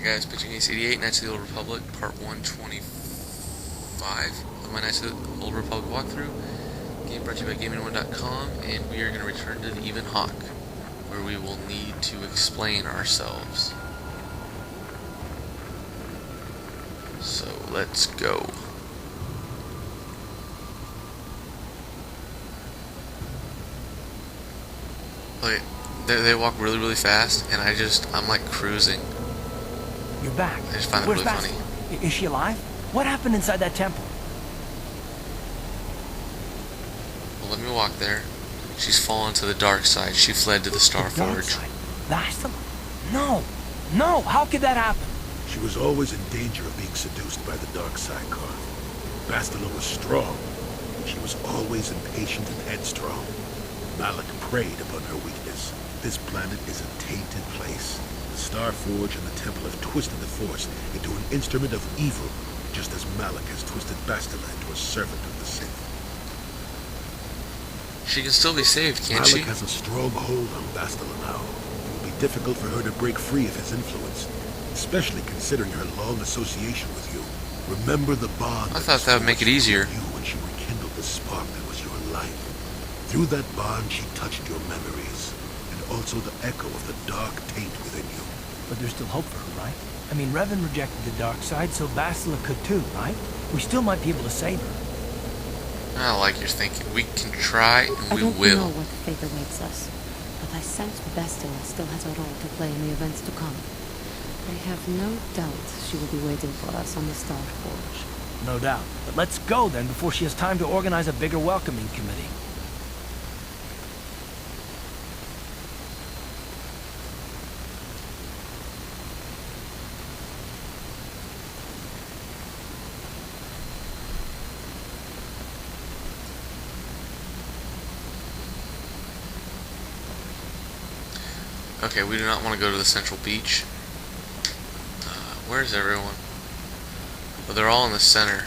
Alright guys, pitching Ace 88, Knights of the Old Republic, part 125 of my Knights of the Old Republic walkthrough. Game brought to you by GamingOne.com, and we are going to return to the Even Hawk, where we will need to explain ourselves. So, let's go. Okay, they walk really, really fast, and I'm like cruising. You're back. I just find it really funny. Is she alive? What happened inside that temple? Well, let me walk there. She's fallen to the dark side. She fled to the Star Forge. Bastilla? No! No! How could that happen? She was always in danger of being seduced by the dark side, Carl. Bastilla was strong. She was always impatient and headstrong. Malak preyed upon her weakness. This planet is a tainted place. The Star Forge and the Temple have twisted the Force into an instrument of evil, just as Malak has twisted Bastilla into a servant of the Sith. She can still be saved, can't she? Malak has a strong hold on Bastilla now. It will be difficult for her to break free of his influence, especially considering her long association with you. Remember the bond I thought that would make it easier. You when she rekindled the spark that was your life. Through that bond, she touched your memories, and also the echo of the dark taint within you. But there's still hope for her, right? I mean, Revan rejected the dark side, so Bastilla could too, right? We still might be able to save her. I like your thinking. We can try, and we will. I don't know what fate awaits us, but I sense Bastilla still has a role to play in the events to come. I have no doubt she will be waiting for us on the Star Forge. No doubt. But let's go then before she has time to organize a bigger welcoming committee. Okay, we do not want to go to the central beach. Where's everyone? Oh, they're all in the center.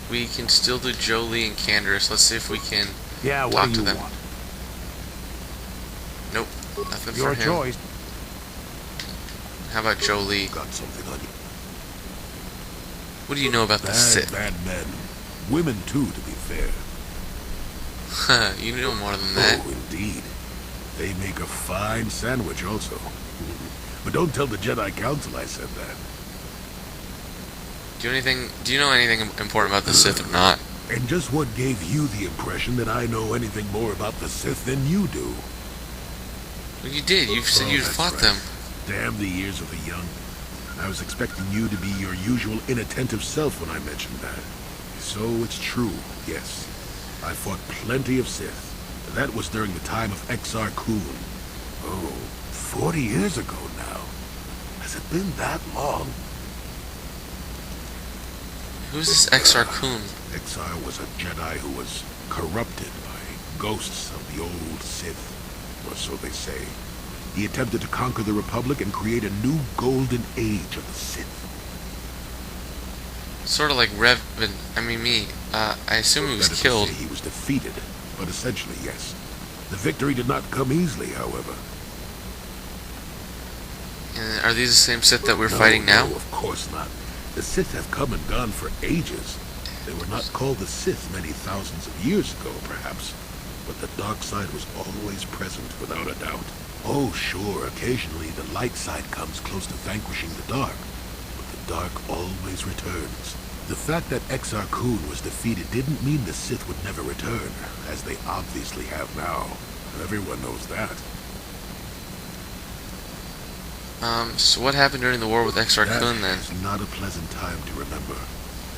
We can still do Jolie and Candace. Let's see if we can talk to them. Want? Nope, nothing Your for him. choice. How about Jolie? Got something on you. What do you know about the Sith? Bad men. Women too, to be fair. You know more than that. Oh, indeed. They make a fine sandwich also. But don't tell the Jedi Council I said that. Do you know anything important about the Sith or not? And just what gave you the impression that I know anything more about the Sith than you do? Well, you did. You said you'd fought them. Damn the ears of the young. I was expecting you to be your usual inattentive self when I mentioned that. So it's true, yes. I fought plenty of Sith. That was during the time of Exar Kun. Oh, 40 years ago now. Has it been that long? Who's this Exar Kun? Exar was a Jedi who was corrupted by ghosts of the old Sith, or so they say. He attempted to conquer the Republic and create a new golden age of the Sith. Sort of like Revan. I assume he was killed. He was defeated, but essentially, yes. The victory did not come easily, however. And are these the same Sith that we're fighting now? No, of course not. The Sith have come and gone for ages. They were not called the Sith many thousands of years ago, perhaps. But the dark side was always present, without a doubt. Oh, sure, occasionally the light side comes close to vanquishing the dark. But the dark always returns. The fact that Exar Kun was defeated didn't mean the Sith would never return, as they obviously have now. Everyone knows that. So what happened during the war with Exar Kun then? That is not a pleasant time to remember.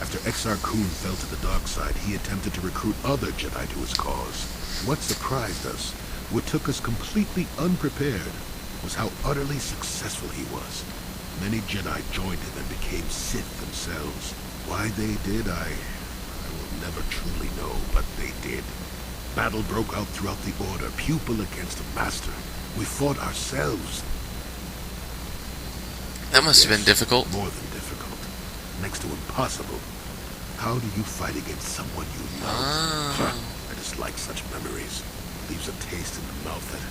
After Exar Kun fell to the dark side, he attempted to recruit other Jedi to his cause. What surprised us, what took us completely unprepared, was how utterly successful he was. Many Jedi joined him and became Sith themselves. Why they did, I will never truly know, but they did. Battle broke out throughout the Order, pupil against master. We fought ourselves. That must have been difficult. More than difficult. Next to impossible. How do you fight against someone you love? I dislike such memories. It leaves a taste in the mouth that...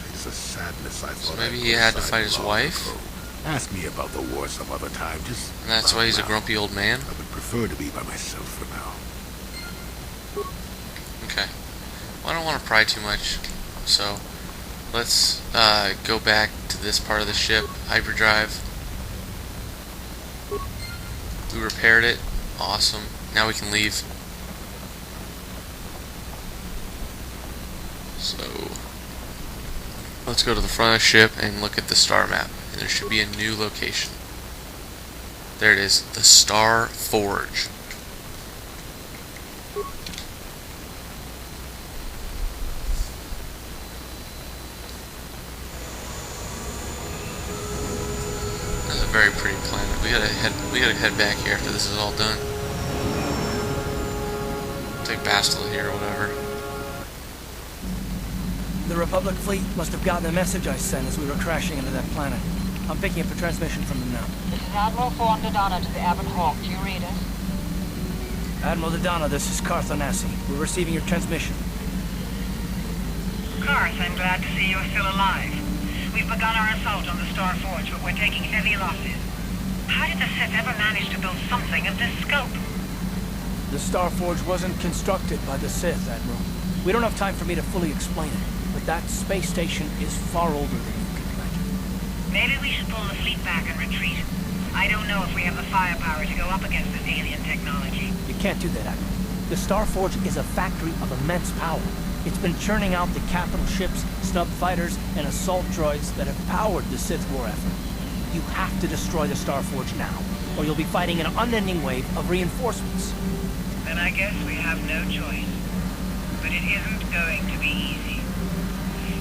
it is a sadness I So thought maybe I'd he put had to aside fight his long wife? ago. Ask me about the war some other time. Just And that's why he's a now. grumpy old man? I would prefer to be by myself for now. Okay. Well, I don't want to pry too much, so let's go back to this part of the ship, hyperdrive. We repaired it. Awesome. Now we can leave. So let's go to the front of the ship and look at the star map. And there should be a new location. There it is, the Star Forge. That's a very pretty planet. We gotta head back here after this is all done. Take Bastilla here or whatever. The Republic fleet must have gotten the message I sent as we were crashing into that planet. I'm picking up a transmission from them now. This is Admiral Thorne Dodonna to the Avon Hawk. Do you read us? Admiral Dodonna, this is Carthonasi. We're receiving your transmission. Carth, I'm glad to see you're still alive. We've begun our assault on the Star Forge, but we're taking heavy losses. How did the Sith ever manage to build something of this scope? The Star Forge wasn't constructed by the Sith, Admiral. We don't have time for me to fully explain it, but that space station is far older than you can imagine. Maybe we should pull the fleet back and retreat. I don't know if we have the firepower to go up against this alien technology. You can't do that, Admiral. The Star Forge is a factory of immense power. It's been churning out the capital ships, snub fighters, and assault droids that have powered the Sith war effort. You have to destroy the Star Forge now, or you'll be fighting an unending wave of reinforcements. Then I guess we have no choice. But it isn't going to be easy.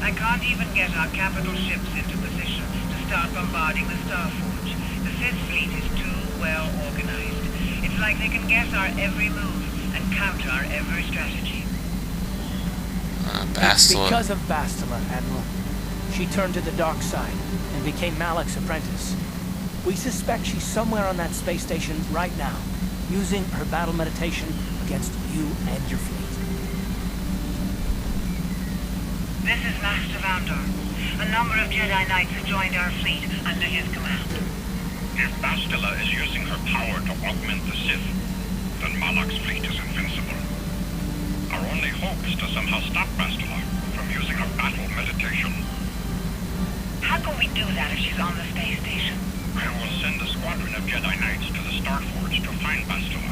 I can't even get our capital ships into position to start bombarding the Star Forge. The Sith fleet is too well organized. It's like they can guess our every move and counter our every strategy. It's Bastilla. because of Bastilla, Admiral. She turned to the dark side and became Malak's apprentice. We suspect she's somewhere on that space station right now, using her battle meditation against you and your fleet. This is Master Vandor. A number of Jedi Knights have joined our fleet under his command. If Bastilla is using her power to augment the Sith, then Malak's fleet is invincible. Our only hope is to somehow stop Bastilla from using her battle meditation. How can we do that if she's on the space station? I will send a squadron of Jedi Knights to the Star Forge to find Bastilla.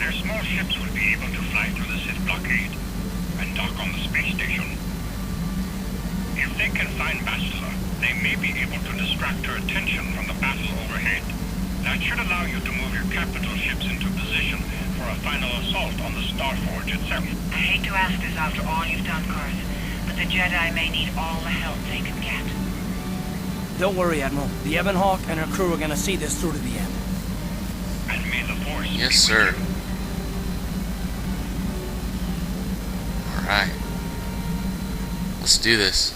Their small ships will be able to fly through the Sith blockade and dock on the space station. If they can find Bastilla, they may be able to distract her attention from the battle overhead. That should allow you to move your capital ships into position for a final assault on the Star Forge itself. I hate to ask this after all you've done, Carth, but the Jedi may need all the help they can get. Don't worry, Admiral. The Ebon Hawk and her crew are gonna see this through to the end. And may the Force Yes, be sir. with you. Alright. Let's do this.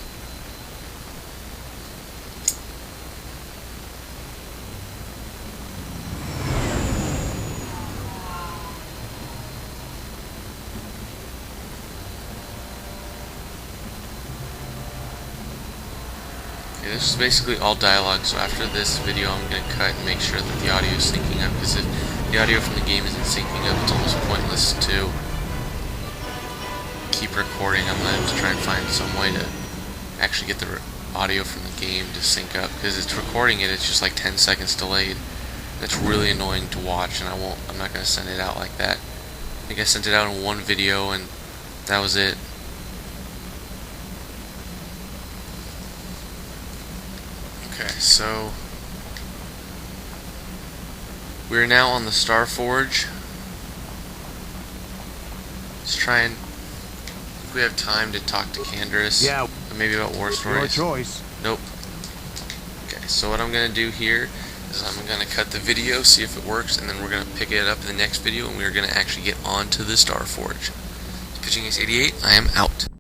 Okay, this is basically all dialogue, so after this video I'm going to cut and make sure that the audio is syncing up, because if the audio from the game isn't syncing up, it's almost pointless to keep recording. I'm going to have to try and find some way to actually get the audio from the game to sync up, because it's recording it, it's just like 10 seconds delayed. That's really annoying to watch, and I'm not going to send it out like that. I think I sent it out in one video, and that was it. Okay, so we're now on the Star Forge. Let's try and, if we have time, to talk to Canderous. Yeah. Maybe about war stories. Your choice. Nope. Okay, so what I'm going to do here is I'm going to cut the video, see if it works, and then we're going to pick it up in the next video, and we're going to actually get onto the Star Forge. Pitching Ace 88, I am out.